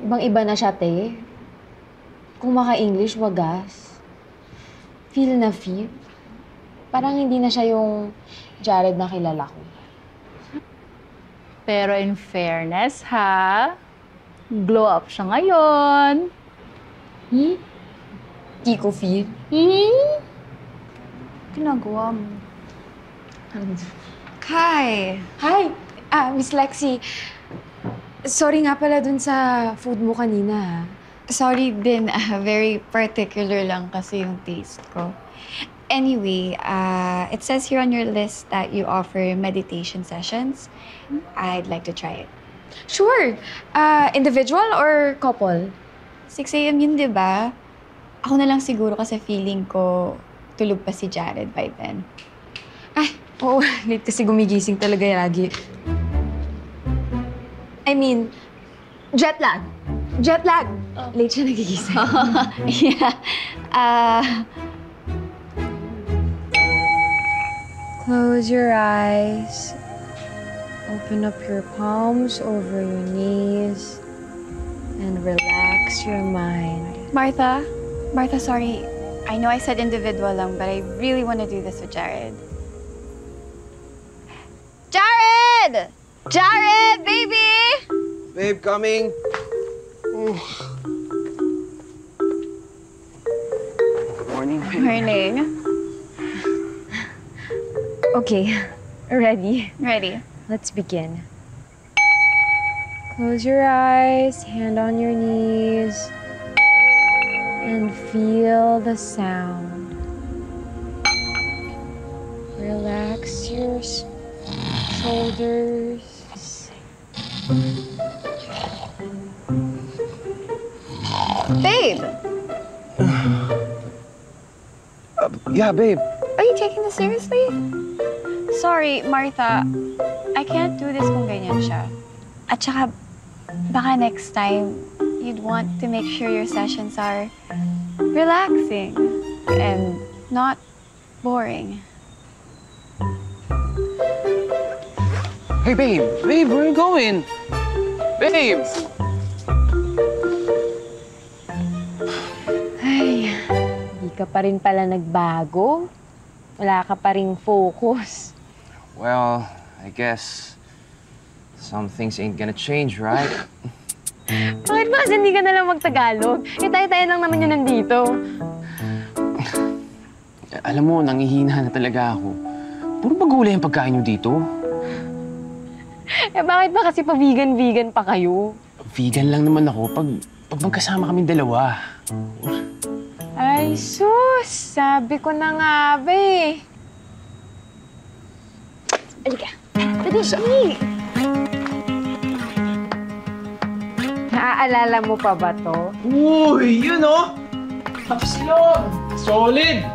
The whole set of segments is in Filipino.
Ibang-iba na siya, te. Kung maka-English, wagas. Feel na feel. Parang hindi na siya yung Jared na kilala ko. Pero in fairness, ha? Glow up siya ngayon. Di ko feel. Ginagawa mo. Kai! Hi! Miss Lexi. Sorry nga pala dun sa food mo kanina, ha? Sorry din, very particular lang kasi yung taste ko. Anyway, it says here on your list that you offer meditation sessions. I'd like to try it. Sure. Individual or couple? 6 a.m. yun, di ba? Ako na lang siguro kasi feeling ko tulog pa si Jared by then. Ay, oo. Late kasi gumigising talaga lagi. I mean, jet lag. Jet lag. Late siya nagigising. Yeah. Close your eyes. Open up your palms over your knees. And relax your mind. Martha, sorry. I know I said individual lang, but I really want to do this with Jared. Jared! Jared, baby! Babe, coming. Morning, babe. Morning. Okay. Ready? Ready. Let's begin. Close your eyes, hand on your knees, and feel the sound. Relax your shoulders. Babe! Yeah, babe. Are you taking this seriously? Sorry, Martha. I can't do this kung ganyan siya. At saka, baka next time, you'd want to make sure your sessions are relaxing and not boring. Hey, babe. Babe, where are you going? Babe! Ay, hindi ka pa rin pala nagbago. Wala ka pa ring focus. Well, I guess some things ain't gonna change, right? Bakit ba kasi hindi ka nalang magtagalog? Eh, tayo-tayo lang naman yun nandito. Alam mo, nangihina na talaga ako. Puro bagulay ang pagkain niyo dito. Eh, bakit ba kasi pa-vegan-vegan pa kayo? Vegan lang naman ako pag magkasama kaming dalawa. Ay, sus! Sabi ko na nga ba eh. Halika. Dali! Naaalala mo pa ba to? Uy, yun oh! Tapos yun! Solid!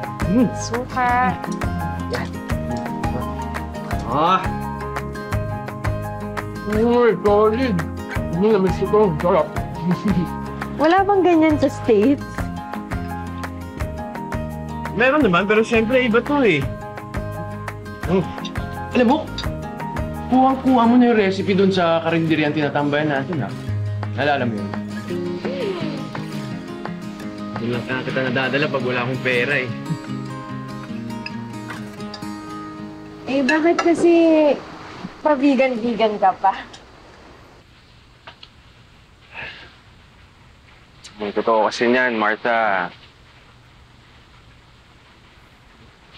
Suka. Ah! Uy, solid! Namiss ko to. Sarap. Wala bang ganyan sa States? Meron naman, pero siyempre iba to eh. Alam mo, kuha mo na yung recipe doon sa karinderya tinatambayan natin, ha? Nalala mo yun? Doon lang kita nadadala pag wala akong pera, eh. Eh, bakit kasi pa-vegan-vegan ka pa? Ang totoo kasi niyan, Martha.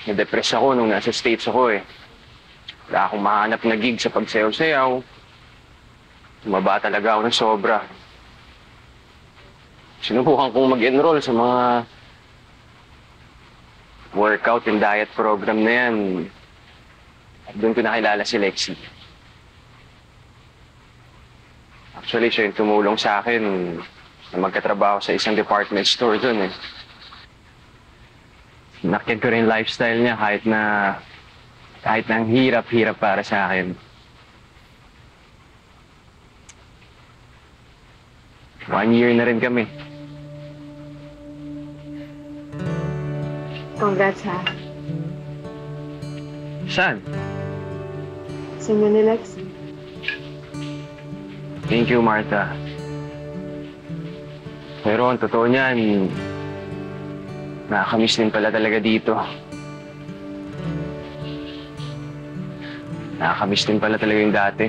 Na-depress ako nung nasa States ako eh. Wala akong mahanap na gig sa pagsayaw-sayaw. Tumaba talaga ako ng sobra. Sinubukan kong mag-enroll sa mga workout and diet program na yan. At doon ko nakilala si Lexi. Actually, siya yung tumulong sa akin na magkatrabaho sa isang department store doon eh. Nakita ko rin yung lifestyle niya kahit na ang hirap-hirap para sa akin. One year na rin kami. Congrats, ha? Saan? Sa Manila, Lexi. Thank you, Martha. Pero ang totoo niyan, nakakamiss din pala talaga dito. Nakakamiss din pala talaga yung dati.